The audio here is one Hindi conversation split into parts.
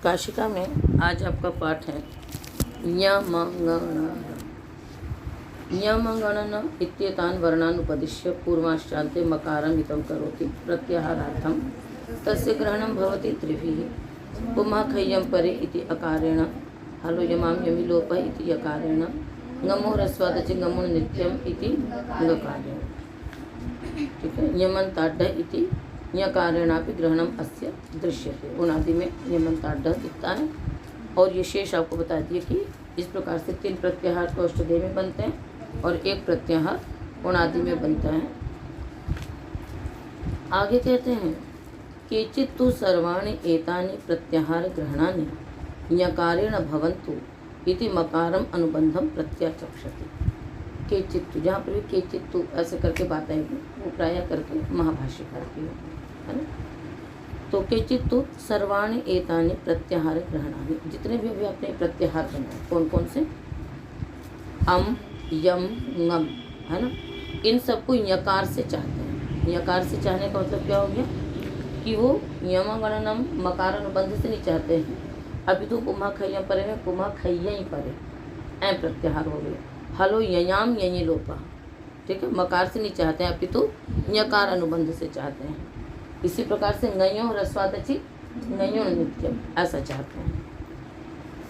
काशिका में आज आपका पाठ है यमगणन इत्येतान् वर्णान् उपदिश्य पूर्वाश्चान्ते मकारम् इतं करोति प्रत्याहारार्थं तस्य ग्रहणं भवति त्रिभिः पुमाखय्यं परे इति अकारेण हलो यमां यमिलोप इति यकारेण ngamo ह्रस्वादचि ngमो नित्यम इति ngकारेण। ठीक है। यमन्ताड्ढ इति यकारेणापि ग्रहणम अस्य दृश्यते। उनादि में यमन्ताड्ढ दिखता है और ये शेष आपको बता दिए कि इस प्रकार से 3 प्रत्याहार तो अष्टदेव में बनते हैं और 1 प्रत्याहार उनादि में बनता है। आगे कहते हैं केचित् तु सर्वाणि एतानि प्रत्याहार ग्रहणानि यकारेण भवन्तु इति मकारम अनुबंधम प्रत्याचक्षति। केचित्तु, जहाँ पर भी केचित्तु ऐसे करके बात आएगी वो प्रायः करके महाभाष्यकार की है ना। तो केचित्तु सर्वाणि एतानि प्रत्याहार ग्रहणानि, जितने भी अभी आपने प्रत्याहार बनाए कौन कौन से, अम यम ngम है ना, इन सबको यकार से चाहते हैं। यकार से चाहने का मतलब क्या हो गया कि वो यमगणनम मकार अनुबंध से नहीं चाहते हैं। अभी तो पुमाखय्यम परे में पुमाखय्य ही परे ऐ प्रत्याहार हो गए। हलो ययाम यही लोपा, ठीक है, मकार से नहीं चाहते हैं, अभी तो यकार अनुबंध से चाहते हैं। इसी प्रकार से ngयो ह्रस्वादचि ngयो नित्यम ऐसा चाहते हैं।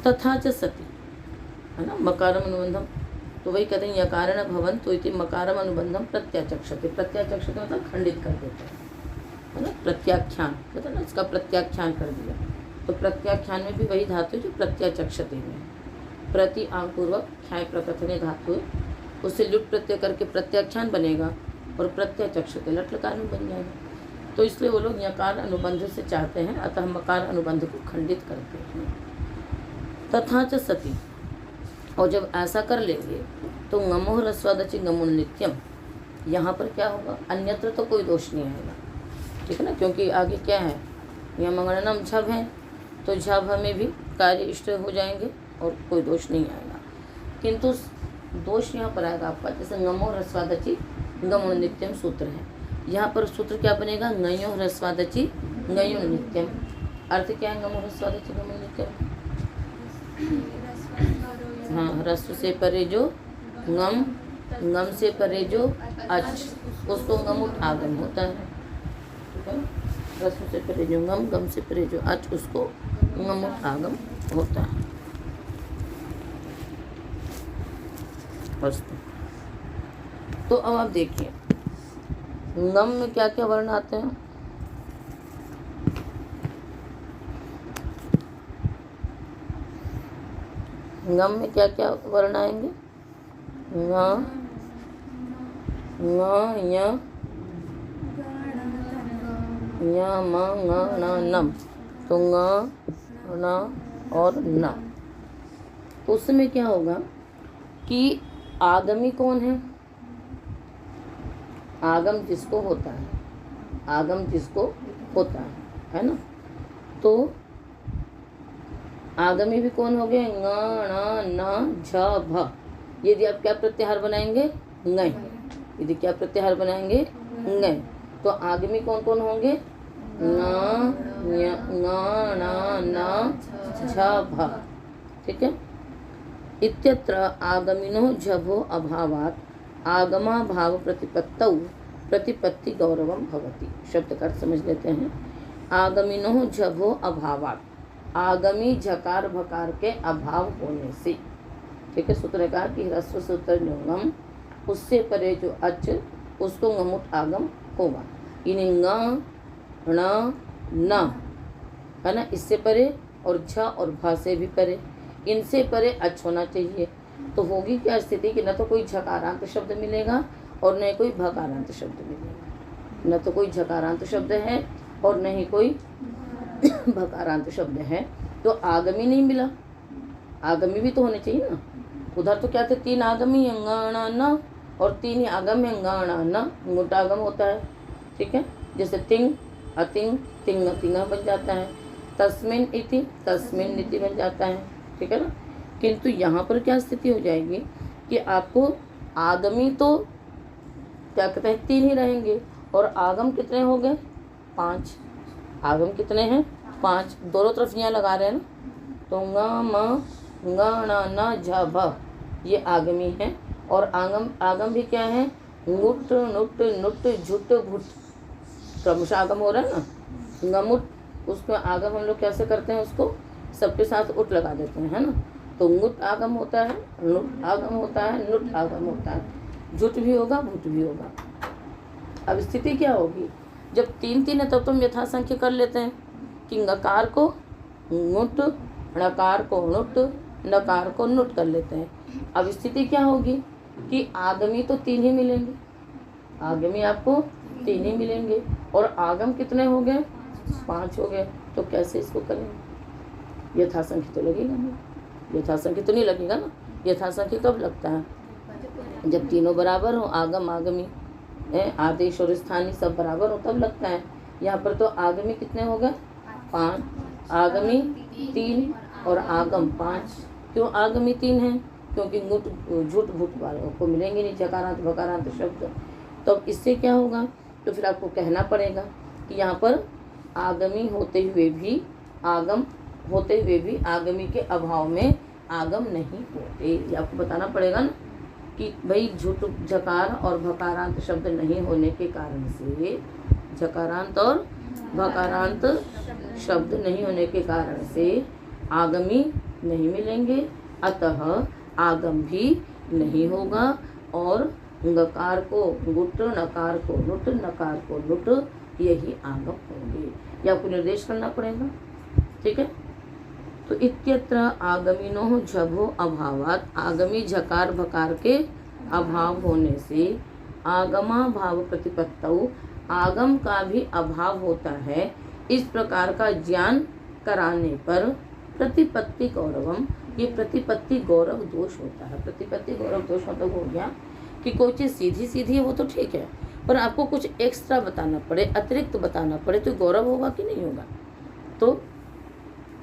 तथा च सति है ना मकारम अनुबंधम, तो वही कहते हैं यकारेण भवन्तु इति मकारम अनुबंधम प्रत्याचक्षते। प्रत्याचक्षते मतलब खंडित कर देते हैं है ना। प्रत्याख्यान मतलब ना, इसका प्रत्याख्यान कर दिया। तो प्रत्याख्यान में भी वही धातु है जो प्रत्याचक्षते में। प्रति आंग पूर्वक ख्याय प्रकथने धातु है, उससे लुट प्रत्यय करके प्रत्याख्यान बनेगा और प्रत्याचक्षते लट लकार में बन जाएगा। तो इसलिए वो लोग यकार अनुबंध से चाहते हैं, अतः मकार अनुबंध को खंडित करते हैं। तथा च सति, और जब ऐसा कर लेंगे तो ngमो ह्रस्वादचि ngमो नित्यम, यहाँ पर क्या होगा, अन्यत्र तो कोई दोष नहीं आएगा। ठीक है ना, क्योंकि आगे क्या है, यमगणनम झभ है तो झभ में भी कार्य इष्ट हो जाएंगे और कोई दोष नहीं आएगा। किंतु दोष यहाँ पर आएगा आपका, जैसे ngमो ह्रस्वादचि ngमो नित्यम सूत्र है, यहाँ पर सूत्र क्या बनेगा, ngयो ह्रस्वादचि ngयो नित्यम। अर्थ क्या है ngमो ह्रस्वादचि ngमो नित्यम, हाँ, ह्रस्व से परे जो ngम, ngम से परे जो अच, उसको ngमुट आगम होता है। ठीक है, ह्रस्व से परे जो ngम, गम से परे जो अच, उसको ngमुट आगम होता है। तो अब आप देखिए ngम में क्या क्या वर्ण आते हैं। ngम में क्या क्या वर्ण आएंगे, ङ, य, म, ङ, न, नम। तो ङ, न और न, तो उसमें क्या होगा कि आगमी कौन है, आगम जिसको होता है, आगम जिसको होता है ना। तो आगमी भी कौन हो गए, ङ, न, झ, भ। यदि आप क्या प्रत्याहार बनाएंगे, ngय। यदि क्या प्रत्याहार बनाएंगे, ngय। तो आगमी कौन कौन होंगे, ङ, न, झ, भ। ठीक है। इत्यत्र आगमिनो झभो अभावात् आगमा भाव प्रतिपत्तौ प्रतिपत्ति गौरवम भवति। शब्द का अर्थ समझ लेते हैं। आगमिनो झभो अभावात्, आगमी झकार भकार के अभाव होने से। ठीक है, सूत्र कहा कि ह्रस्व सूत्र जो ngम, उससे परे जो अच, उसको ngमुट आगम होगा। इन्हें ङ, ण, न है ना, इससे परे, और झ और भ से भी परे, इनसे परे अच होना चाहिए। तो होगी क्या स्थिति कि न तो कोई झकारांत शब्द मिलेगा और न कोई भकारांत शब्द मिलेगा। न तो कोई झकारांत शब्द है और न ही कोई भकारांत शब्द है। तो आगमी नहीं मिला, आगमी भी तो होने चाहिए ना। उधर तो क्या थे, 3 आगमी है, ङ, न, और 3 ही आगम है, ङ, न, ngुटागम होता है। ठीक है, जैसे तिंग, अतिंग, तिंग, तिंग बन जाता है। तस्मिन इति, तस्मिन नीति बन जाता है। ठीक है ना। किंतु यहाँ पर क्या स्थिति हो जाएगी कि आपको आगमी तो क्या कहते हैं 3 ही रहेंगे और आगम कितने हो गए, 5। आगम कितने हैं, 5 दोनों तरफ यहाँ लगा रहे हैं ना, तो ङ म ङ ण न झ भ ये आगमी है। और आगम भी क्या है, ङुट नुट नुट झुट भुट, क्रमशः आगम हो रहा है ना। ङमुट, उसको आगम हम लोग कैसे करते हैं, उसको सबके साथ उट लगा देते हैं, है ना। तो ङुट आगम होता है, नुट आगम होता है, नुट आगम होता है, झुट भी होगा, भुट भी होगा। अब स्थिति क्या होगी, जब 3 है तब तुम यथासंख्य कर लेते हैं कि ङकार को ङुट, णकार को णुट, नकार को नुट कर लेते हैं। अब स्थिति क्या होगी कि आगमी तो 3 ही मिलेंगे, आगमी आपको 3 ही मिलेंगे, और आगम कितने हो गए, 5 हो गए। तो कैसे इसको करेंगे, यथासंख्य तो लगेगा नहीं, यथासंख्य तो नहीं लगेगा ना। यथासंख्य कब लगता है, जब तीनों बराबर हो, आगम आगमी आदेश और स्थानीय सब बराबर हो तब लगता है। यहाँ पर तो आगमी कितने हो गए, 5, आगमी 3 और आगम 5। क्यों आगमी 3 है, क्योंकि झूठ भूट वालों को मिलेंगे नहीं जकारांत भकारांत शब्द। तो अब इससे क्या होगा, तो फिर आपको कहना पड़ेगा कि यहाँ पर आगमी होते हुए भी, आगम होते हुए भी आगमी के अभाव में आगम नहीं होते। ये आपको बताना पड़ेगा ना कि भाई झूठ झकार और भकारांत शब्द नहीं होने के कारण से, झकारांत और भकारांत शब्द नहीं होने के कारण से आगमी नहीं मिलेंगे, अतः आगम भी नहीं होगा। और ङकार को गुट, नकार को नुट, नकार को नुट, यही आगम होंगे। ये आपको निर्देश करना पड़ेगा, ठीक है। तो इत्यत्र आगमिनो झभो अभावात, आगमी झकार भकार के अभाव होने से आगमा भाव प्रतिपत्तौ, आगम का भी अभाव होता है। इस प्रकार का ज्ञान कराने पर प्रतिपत्ति गौरवम, ये प्रतिपत्ति गौरव दोष होता है। प्रतिपत्ति गौरव दोष मतलब हो गया कि कोई चीज़ सीधी सीधी है वो तो ठीक है, पर आपको कुछ एक्स्ट्रा बताना पड़े, अतिरिक्त बताना पड़े, तो गौरव होगा कि नहीं होगा, तो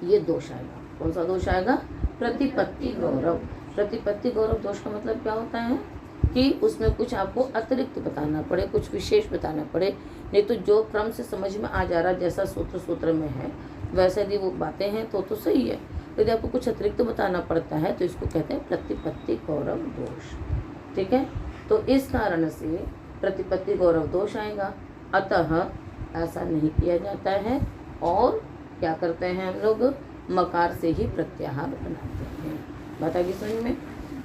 ये दोष आएगा। कौन सा दोष आएगा, प्रतिपत्ति गौरव। प्रतिपत्ति गौरव दोष का मतलब क्या होता है कि उसमें कुछ आपको अतिरिक्त बताना पड़े, कुछ विशेष बताना पड़े। नहीं तो जो क्रम से समझ में आ जा रहा है, जैसा सूत्र में है वैसे यदि वो बातें हैं तो सही है। यदि आपको कुछ अतिरिक्त बताना पड़ता है तो इसको कहते हैं प्रतिपत्ति गौरव दोष, ठीक है। तो इस कारण से प्रतिपत्ति गौरव दोष आएगा, अतः ऐसा नहीं किया जाता है। और क्या करते हैं हम लोग, मकार से ही प्रत्याहार बनाते हैं। बात आगे समझ में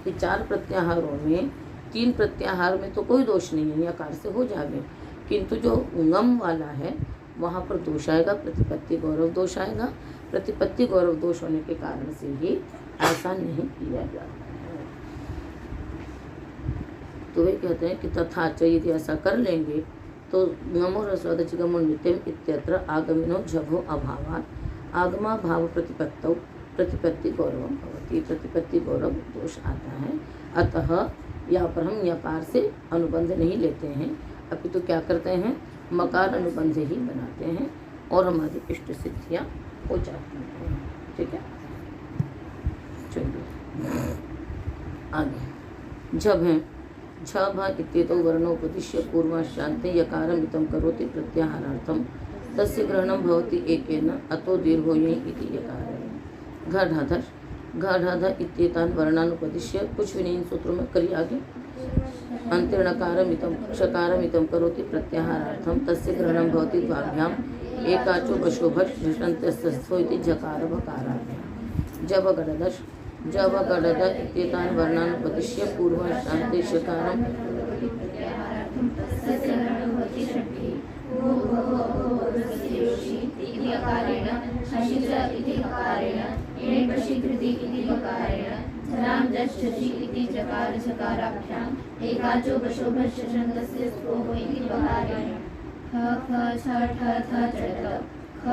कि 4 प्रत्याहारों में 3 प्रत्याहार में तो कोई दोष नहीं है, यकार से हो जाएंगे, किंतु जो ङम वाला है वहाँ पर दोष आएगा, प्रतिपत्ति गौरव दोष आएगा। प्रतिपत्ति गौरव दोष होने के कारण से ही ऐसा नहीं किया जाता है। तो वे कहते हैं कि तथा च, यदि ऐसा कर लेंगे तो ङमो ह्रस्वदच गमो नित्यम इत्यत्र आगमिनो झभो अभावात् आगमा भाव प्रतिपत्तौ प्रतिपत्ति गौरवम भवति, प्रतिपत्ति गौरव दोष आता है। अतः यहाँ पर हम यकार से अनुबंध नहीं लेते हैं, अपितु क्या करते हैं, मकार अनुबंध ही बनाते हैं और हमारी इष्ट सिद्धियाँ हो जाती हैं, ठीक है। चलिए आगे, जब है झ इत्येतौ वर्णोपदिश्य पूर्वाशान्ते यकारमितं करोति प्रत्याहारार्थं तस्य ग्रहणं भवति एकेन अतो दीर्घो यै इति यकारेण। घ इत्येतान् वर्णानुपदिश्य, कुछ भी नहीं इन सूत्रों में, करिए आगे। अंत्यणकारमितं षकारमितं करोति प्रत्याहारार्थं तस्य ग्रहणं भवति द्वाभ्याम् एकाचो वशोभट झषन्तस्थो इति झकार भकाराभ्याम्। जब गडद इत्येतान् वर्णानुपदिश्य पूर्वाशान्ते षकारं एकाचो वशोभट झषन्तस्य स्त्रोः इति वकारेण। ख छ ठ थ चढ़त, ख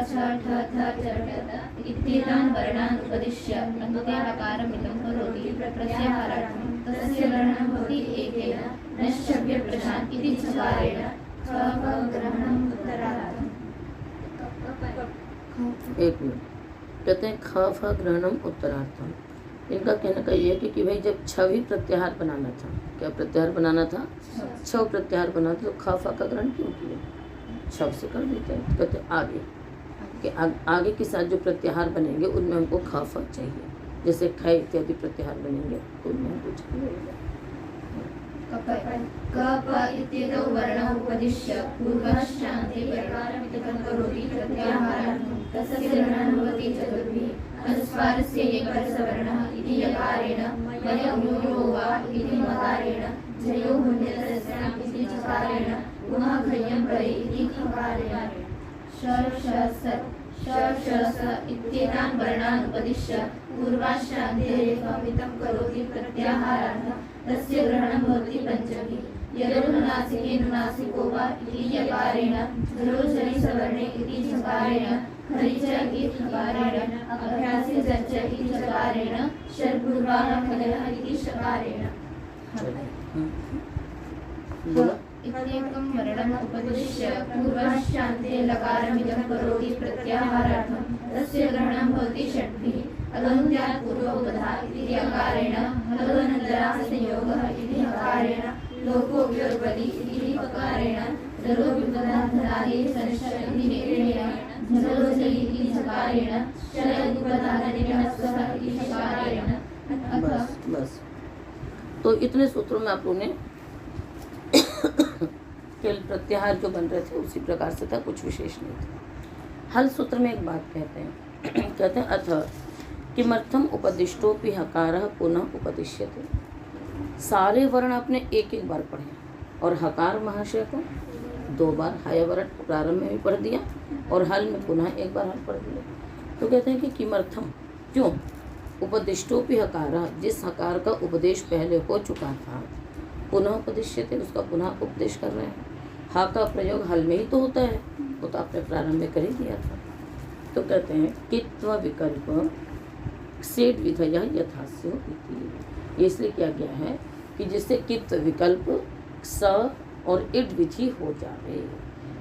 छ ठ थ चढ़त इत्येतान् वर्णान् उपदिश्य अन्ते हकारमितं करोति प्रत्याहारार्थं तस्य ग्रहणं भवति एकेन नश्चव्य प्रशान्त इति झकारेण। ख ग्रहणम् उत्तरार्थम्। एक मिनट, कहते हैं ख फ ग्रहणम उत्तरार्थम। इनका कहने का ये है कि भाई जब छ भी प्रत्याहार बनाना था, क्या प्रत्याहार बनाना था, छ प्रत्याहार बनाना था, तो ख फ का ग्रहण क्यों किया, छ से कर देते हैं। कहते आगे कि आगे के साथ जो प्रत्याहार बनेंगे उनमें हमको ख फ चाहिए, जैसे ख इत्यादि प्रत्याहार बनेंगे तो उनमें हमको चाहिए। क प इत्येतौ वर्णौ उपदिश्य पूर्वाश्चान्ते प्रकारमिदं करोति प्रत्याहारार्थं तस्य ग्रहणं भवति चतुर्भिः। अनुस्वारस्य एकरसवर्णः इति यकारेण मययो वा इति मकारेण झयो हुण्यतस्याम् इति चकारेण पुनः खय्यं परि इति खकारेण श श स इत्येतान् वर्णान् उपदिश्य पूर्वाश्चान्ते रेखामितं करोति प्रत्याहारार्थं तस्य ग्रहणं भवति पञ्चभिः। यदनुनासिको वा इति यकारेण झलो झलि सवर्णे इति झकारेण खरि च इति खकारेण अभ्यासे जच्च इति चकारेण षड्पूर्वाः खलः इति शकारेण। इत्येकं वर्णम् उपदिश्य पूर्वाश्चान्ते लकारमिदं करोति प्रत्याहारार्थं तस्य ग्रहणं भवति षड्भिः। अलन्त्यात् पूर्वोपधा इति यकारेण हलवनन्तरः संयोगः इति हकारेण लोकोऽव्योर्बलि इति पकारेण जलोऽव्युपधाधनादि संश्च इति नेत्रेण झलोझलि इति झकारेण शलयुपधाधनिरहस्वः इति शकारेण। बस तो इतने सूत्रों में आप लोगों ने केवल प्रत्याहार जो बन रहे थे उसी प्रकार से था, कुछ विशेष नहीं था। हल सूत्र में एक बात कहते हैं कहते हैं अथ किमर्थम उपदिष्टोपि हकारः पुनः उपदिश्यते। सारे वर्ण आपने एक एक बार पढ़े और हकार महाशय को 2 बार हयवरण प्रारंभ में भी पढ़ दिया और हल में पुनः एक बार हल पढ़ दिया। तो कहते हैं कि किमर्थम क्यों उपदिष्टोपि हकारः, जिस हकार का उपदेश पहले हो चुका था, पुनः उपदिश्यते, उसका पुनः उपदेश कर रहे हैं। हा का प्रयोग हल में ही तो होता है, वो तो आपने प्रारंभ में कर ही दिया था। तो कहते हैं कित्व विकल्प सेठ विधया यथास्यो इति। इसलिए क्या गया है कि जिससे कित्व विकल्प स और इड विधि हो जाए,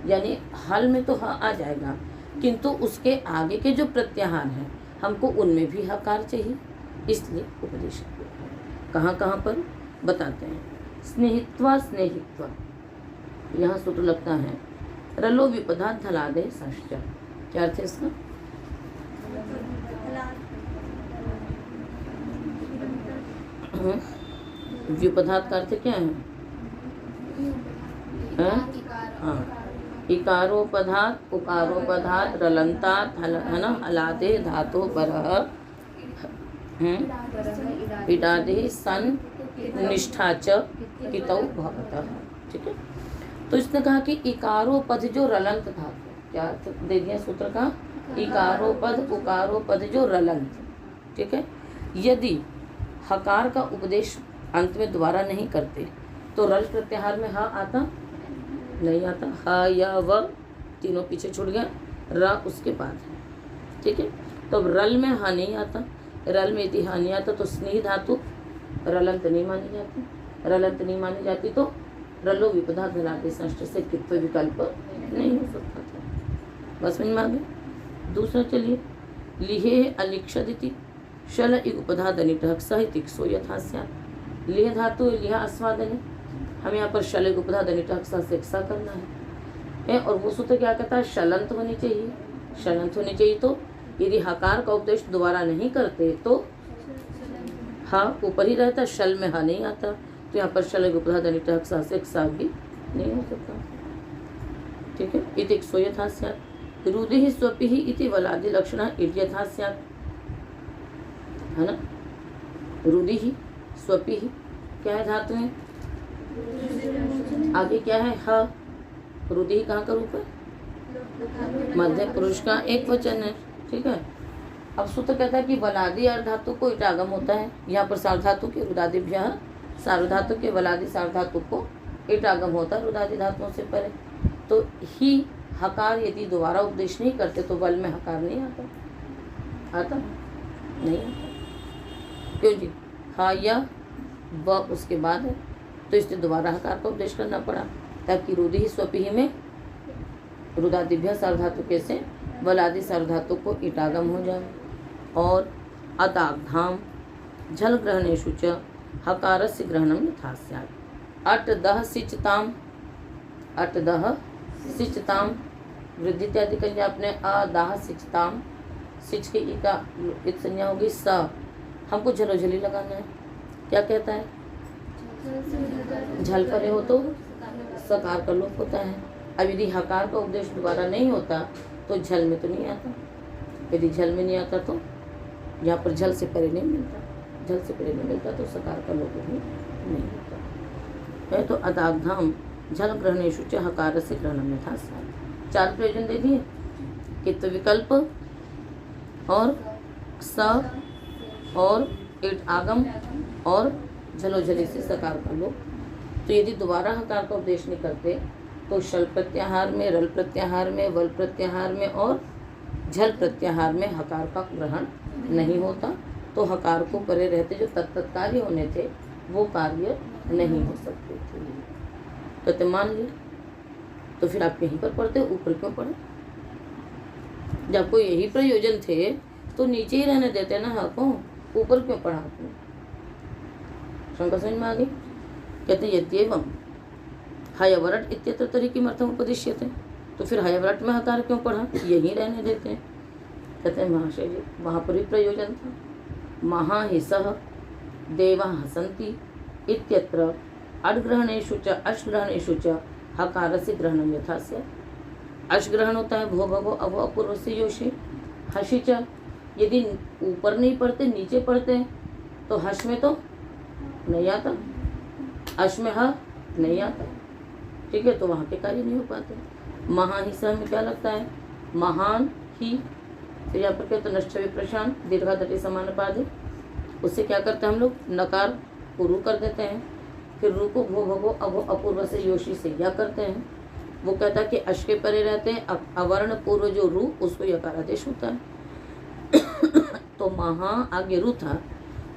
यानी हल में तो हाँ आ जाएगा किंतु उसके आगे के जो प्रत्याहार हैं हमको उनमें भी हकार चाहिए, इसलिए उपदेश किया। कहाँ कहाँ पर बताते हैं। स्नेहित्वा स्नेहित्वा, यहाँ सूत्र लगता है रलो विपदा धलादे षष्ठ। क्या अर्थ है इसका? व्युपधात का अर्थ क्या है? हाँ, इकारोपधात उकारोपधात रलंतात है ना, हलादे धातु परः इडादे सन निष्ठा च कितौ भवतः। ठीक है, तो इसने कहा कि इकारोपद जो रलंत धातु, क्या अर्थ दे दिया सूत्र का? इकारोपद उकारोपद जो रलंत, ठीक है, यदि हकार का उपदेश अंत में दोबारा नहीं करते तो रल प्रत्याहार में हा आता नहीं आता, हा या व तीनों पीछे छूट गया, र उसके बाद है। ठीक है, तो रल में हा नहीं आता, रल में यदि हा नहीं आता तो स्नेह धातु रलंत नहीं मानी जाती, रलंत नहीं मानी जाती तो रलो विपदा धनादि षष्ठ से कित्व विकल्प नहीं हो सकता था। बस में आ गया। दूसरा चलिए, लिहे अलिक्षदिति शल उपधा दनिटः साहित्यिक सो यथास्या। लिह धातु लिहा अस्वादने, हम यहाँ पर शल उपधा दनिटः सा से सा करना है और वो सूत्र क्या कहता है? शलंत होनी चाहिए, शलंत होनी चाहिए। तो यदि हकार का उपदेश दोबारा नहीं करते तो हा ऊपर ही रहता, शल में हा नहीं आता, तो यहाँ पर शल उपधा दनिटः सा से सा भी नहीं हो सकता। ठीक है, इति सो यथा स्यात्। रुधिः स्वपिः इति वलादि लक्षणः इति यथा स्यात्, है ना। रुधिः स्वपिः क्या है धातु में? आगे क्या है? ह। रुधिः कहाँ का रूप है? मध्य पुरुष का एक वचन है। ठीक है, अब सूत्र कहता है कि वलादि अर्धातु को इटागम होता है। यहाँ पर सार्वधातु के रुदादिभ्यः, सार्वधातु के वलादि सार्वधातु को इटागम होता है रुदादि धातुओं से परे। तो ही हकार यदि दोबारा उपदेश नहीं करते तो वल में हकार नहीं आता, आता नहीं आता। क्यों जी? हा या व उसके बाद है, तो इसलिए दोबारा हकार का उपदेश करना पड़ा ताकि रुधिः स्वपिः में रुदादिभ्यः सार्वधातु के से वलादि सार्वधातु को इटागम हो जाए। और अताग्धाम झल ग्रहणेषु च हकारस्य ग्रहणं यथा स्यात्। अटदः सिचताम, अटदः सिचताम वृद्धि इत्यादि कन्या अपने अदाह सिचताम, सिच के ई का इत संज्ञा होगी स, हमको झलोझली लगाना है। क्या कहता है? झल परे हो तो सकार का लोप होता है। अब यदि हकार का उपदेश दोबारा नहीं होता तो झल में तो नहीं आता। यदि झल में नहीं आता तो यहाँ पर झल से परे नहीं मिलता, झल से परे नहीं मिलता तो सकार का लोप भी नहीं होता है। तो अदाग्धाम झल ग्रहणेशु च हकार से ग्रहण में था। 4 प्रयोजन दे दिए, कित्व विकल्प और स और इट आगम और झलोझली से सकार का लोप। तो यदि दोबारा हकार का उपदेश नहीं करते तो शल प्रत्याहार में, रल प्रत्याहार में, वल प्रत्याहार में और झल प्रत्याहार में हकार का ग्रहण नहीं होता। तो हकार को परे रहते जो तत्कार्य होने थे वो कार्य नहीं हो सकते थे। तो मान लिया, तो फिर आप यहीं पर पढ़ते, ऊपर क्यों पढ़े? जब कोई यही प्रयोजन थे तो नीचे ही रहने देते ना हाँ को, ऊपर क्यों पढ़ा आपने? शंका समझ में आ गई? कहते हैं यद्येवं हयवरट इत्यत्र तरी किमर्थम उपदिश्यते, तो फिर हयवरट में हकार क्यों पढ़ा? यहीं रहने देते हैं। कहते हैं महाशय जी वहाँ पर भी प्रयोजन था। महाहिसः देवा हसन्ति इत्यत्र अड्ग्रहणेषु च अश्ग्रहणेषु च हकारस्य ग्रहणं यथा स्यात्। अश्ग्रहण होता है भो भगो अभो अपूर्व से योषि। हसि च यदि ऊपर नहीं पढ़ते नीचे पढ़ते तो हस में तो नहीं आता, अश में ह नहीं आता, ठीक है, तो वहाँ पे कार्य नहीं हो पाते। महाहिसा में क्या लगता है? महान ही, तो यहाँ पर क्या तो नष्ट विप्रशान दीर्घा दटी समान पादे, उससे क्या करते हैं हम लोग? नकार को रू कर देते हैं, फिर रू को भो भगो अभो अपूर्व से योशी से या करते हैं। वो कहता है कि अश के परे रहते हैं, अवर्ण पूर्व जो रू उसको यकार आदेश होता है। तो महा आगे रू था,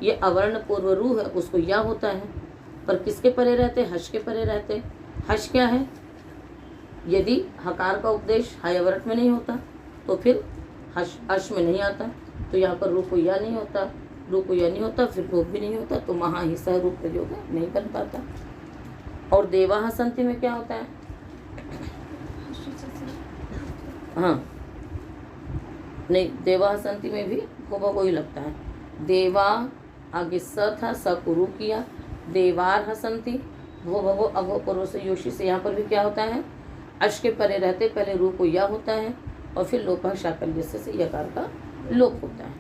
ये अवर्ण पूर्व रू है उसको या होता है, पर किसके परे रहते? हश के परे रहते। हश क्या है? यदि हकार का उपदेश हयवरट में नहीं होता तो फिर हश अश में नहीं आता, तो यहाँ पर रू को या नहीं होता, रू को या नहीं होता फिर लोप भी नहीं होता, तो महा हिस्सा रूप प्रयोग नहीं बन पाता। और देवा हसंति में क्या होता है? हाँ नहीं, देवा हसंति में भी भो ही लगता है। देवा आगे स था, स को रू किया, देवार हसंती भो भगो अभो पूर्व से योशी से, यहाँ पर भी क्या होता है? अश के परे रहते पहले रू को या होता है और फिर लोप शाकल्य से यकार का लोप होता है।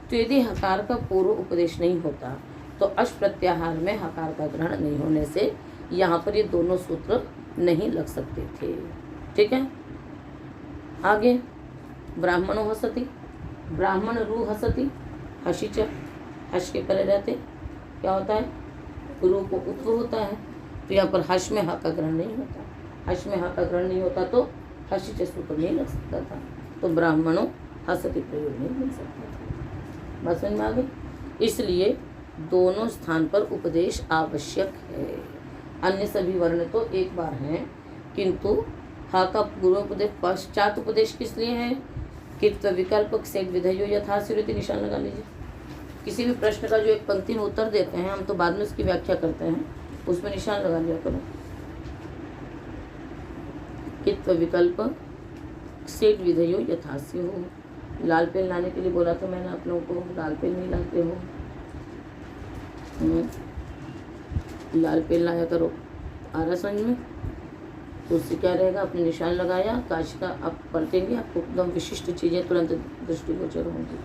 तो यदि हकार का पूर्व उपदेश नहीं होता तो अश प्रत्याहार में हकार का ग्रहण नहीं होने से यहाँ पर ये दोनों सूत्र नहीं लग सकते थे। ठीक है, आगे ब्राह्मणो हसति, ब्राह्मण रू हसति, हसी च हश के परे रहते क्या होता है? रू को उत्व होता है, तो यहाँ पर हश में ह का ग्रहण नहीं होता, हश में ह का ग्रहण नहीं होता तो हसी च सूत्र नहीं लग सकता था, तो ब्राह्मणों हसति प्रयोग नहीं मिल सकता था। बात समझ में आ गई? इसलिए दोनों स्थान पर उपदेश आवश्यक है। अन्य सभी वर्ण तो एक बार हैं, किंतु हा का पूर्व उपदेश पश्चात उपदेश किस लिए है? कित्व विकल्प से विधेयो यथास्थिति निशान लगा लीजिए। किसी भी प्रश्न का जो एक पंक्ति में उत्तर देते हैं हम तो बाद में उसकी व्याख्या करते हैं, उसमें निशान लगा लिया करो। कित्व विकल्प सेठ विधेयो यथास्य हो। लाल पेन लाने के लिए बोला था मैंने आप लोगों को, लाल पेन नहीं लाते हो, लाल पेन लाया करो। आ रहा समझ में? तो उससे क्या रहेगा? अपने निशान लगाया, काश का आप पलटेंगे आपको एकदम विशिष्ट चीज़ें तुरंत दृष्टिगोचर होंगी।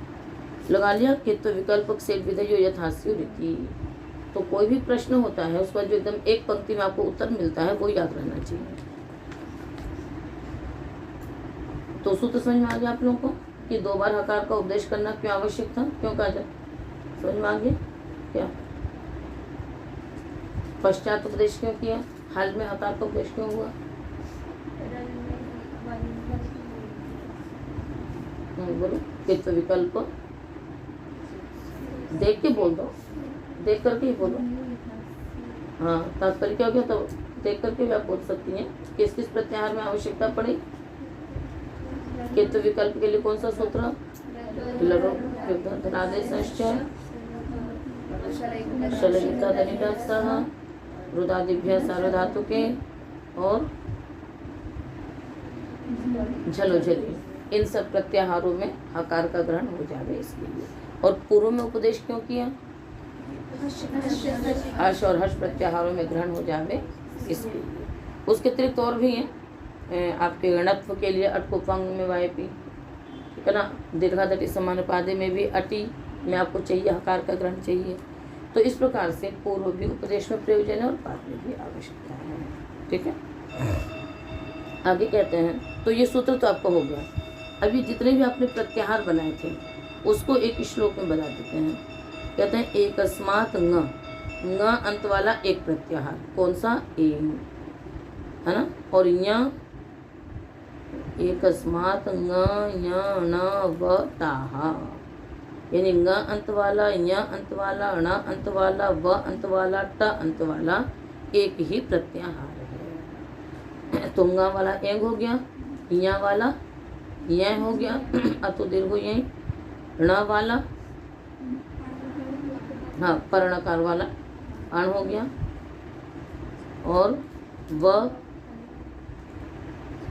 लगा लिया कित्व विकल्प से विधेयो यथास्य रीति। तो कोई भी प्रश्न होता है उसका जो एकदम एक पंक्ति में आपको उत्तर मिलता है वो याद रहना चाहिए। तो सूत्र समझ में आ गया आप लोगों को कि 2 बार हकार का उपदेश करना क्यों आवश्यक था, क्यों कहा जाए? समझ में आ गया क्या? पश्चात उपदेश क्यों किया? हाल में हकार का उपदेश क्यों हुआ? बोलो। कित्व विकल्प देख के बोल दो, देख करके ही बोलो। हाँ, तात्पर्य क्या हो गया? तो देख करके भी आप बोल सकती हैं। किस किस प्रत्याहार में आवश्यकता पड़ी? कित्व विकल्प के लिए कौन सा सूत्र? रुदादिभ्य सार्वधातु के और झलोझली, इन सब प्रत्याहारों में हकार का ग्रहण हो जावे इसके लिए। और पूर्व में उपदेश क्यों किया? हर्ष और हर्ष प्रत्याहारों में ग्रहण हो जावे इसके लिए। उसके अतिरिक्त और भी हैं आपके गणत्व के लिए अटकुपंग में वायपी, ठीक है ना, दीर्घादटि समानुपादे में भी अति में आपको चाहिए हकार का ग्रहण चाहिए। तो इस प्रकार से पूर्व भी उपदेश में प्रयोजन है और बाद में भी आवश्यकता है, ठीक है। आगे कहते हैं, तो ये सूत्र तो आपका हो गया। अभी जितने भी आपने प्रत्याहार बनाए थे उसको एक श्लोक में बता देते हैं। कहते हैं एकस्मात् ङ अंत वाला एक प्रत्याहार, कौन सा? एंग, है ना। और य एकस्मात् ङ ण व ताः, यानी ङ अंत वाला, य अंत वाला, ण अंत वाला, व अंत वाला, ट अंत वाला एक ही प्रत्याहार है। तो ङ वाला एंग हो गया, य वाला य हो गया, अतो दीर्घ यही, ण वाला हाँ पर्णकार वाला अण हो गया, और व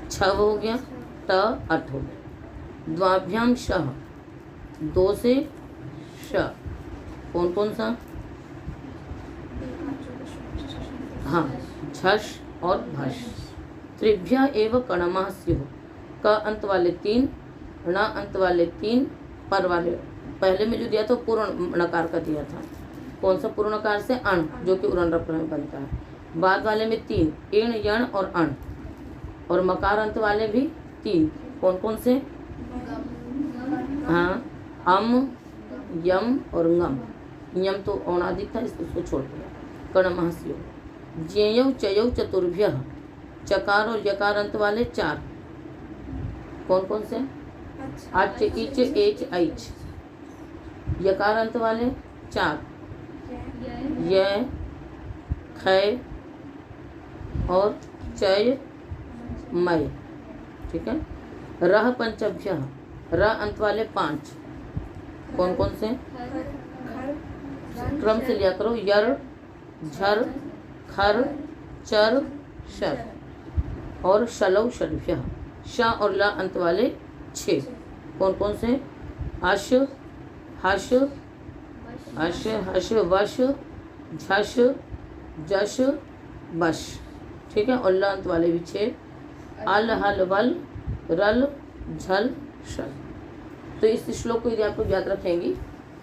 छव हो गया, ट अठ हो गया। द्वाभ्याम शह, दो से श, कौन कौन सा? हाँ झष और भष। त्रिभ्या एव कणमाः स्युः, क अंत वाले 3, ण अंत वाले 3, पर वाले पहले में जो दिया था पूर्ण नकार का दिया था। कौन सा पूर्ण नकार से? अण, जो कि उरण रप्र में बनता है। बाद वाले में 3, इण यण और अण। और मकार अंत वाले भी 3, कौन कौन से? हाँ अम, यम और ngम। यम तो औणादिक था इसलिए उसको छोड़ दिया। कणमाः स्युः। ज्ञेयौ चयौ चतुर्भ्यः, चकार और यकार अंत वाले 4, कौन कौन से? अच इच एच ऐच। यकार अंत वाले 4, य खय और चय मय, ठीक है। रह पंचभ्यः, र अंत वाले 5, कौन कौन से? क्रम से लिया करो, यर झर खर चर शर। और शलौ षड्भ्यः, श और ल अंत वाले 6, कौन कौन से? अश हश अश हश वश झश जश बश, ठीक है। और ल अंत वाले भी 6, अल हल वल रल झल शल। तो इस श्लोक को यदि आप लोग याद रखेंगी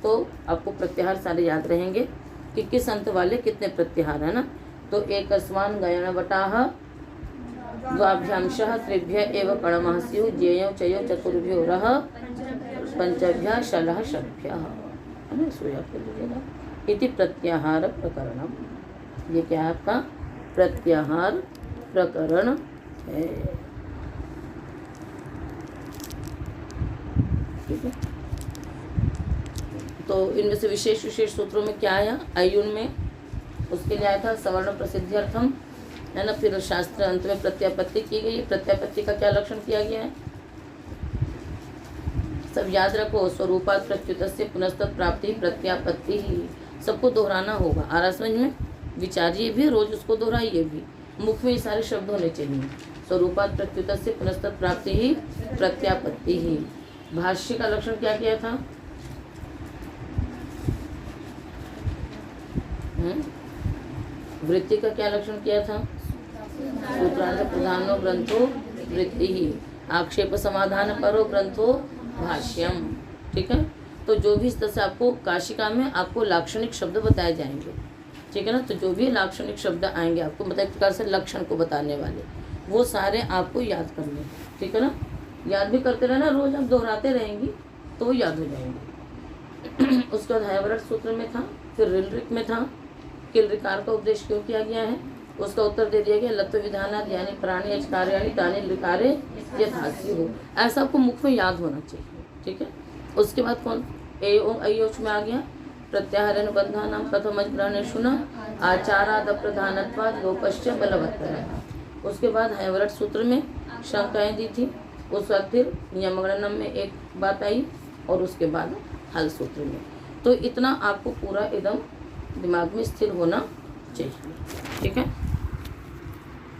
तो आपको प्रत्याहार सारे याद रहेंगे कि किस अंत वाले कितने प्रत्याहार है ना। तो एकस्मान् गयण वटाः, द्वाभ्यां शः, त्रिभ्यः एव कणमाः स्युः, ज्ञेयौ चयौ चतुर्भ्यो रः, पंचभ्यः शलः षड्भ्यः, है ना। इसको याद कर लीजिएगा। इति प्रत्याहार प्रकरणम, ये क्या है आपका? प्रत्याहार प्रकरण है, ठीक है। तो इनमें से विशेष विशेष सूत्रों में क्या आया? अयुन में उसके लिए आया था सवर्ण प्रसिद्ध्यर्थम, है ना। फिर शास्त्र अंत में प्रत्यापत्ति की गई। प्रत्यापत्ति का क्या लक्षण किया गया है? सब याद रखो। स्वरूपात् प्रत्युतस्य पुनस्तत् प्राप्ति प्रत्यापत्ति ही, सबको दोहराना होगा। आ रहा समझ में? विचारिए भी, रोज उसको दोहराइए भी। मुख में ये सारे शब्द होने चाहिए। स्वरूपात् प्रत्युतस्य पुनस्तत् प्राप्ति ही प्रत्यापत्ति ही। भाष्य का लक्षण क्या किया था? वृत्ति का क्या लक्षण किया था? सूत्रार्थ प्रधानो ग्रंथो वृत्ति ही, आक्षेप समाधान परो ग्रंथो भाष्यम, ठीक है। तो जो भी इस तरह से आपको काशिका में आपको लाक्षणिक शब्द बताए जाएंगे, ठीक है ना। तो जो भी लाक्षणिक शब्द आएंगे आपको मतलब एक प्रकार से लक्षण को बताने वाले, वो सारे आपको याद करने, ठीक है ना। याद भी करते रहना, रोज आप दोहराते रहेंगी तो वो याद हो जाएंगे। उसके बाद हैवरट सूत्र में था, फिर ऋलऋक में था किल ऋकार का उपदेश क्यों किया गया है, उसका उत्तर दे दिया गया लत्व विधानात् यानी प्राणी अचकार्याणि तानि ऋकारे यथास्युः। ऐसा आपको मुख में याद होना चाहिए, ठीक है। उसके बाद कौन अयोच में आ गया प्रत्याहार अनुबंधानां प्रथमज ग्रहणेषु आचाराद प्रधानत्वात् लोपश्च बलवत्तरः। उसके बाद हैवरट सूत्र में शंकाएं दी थी, उस वक्त फिर यमगणनम में एक बात आई और उसके बाद हल सूत्र में। तो इतना आपको पूरा एकदम दिमाग में स्थिर होना चाहिए, ठीक है।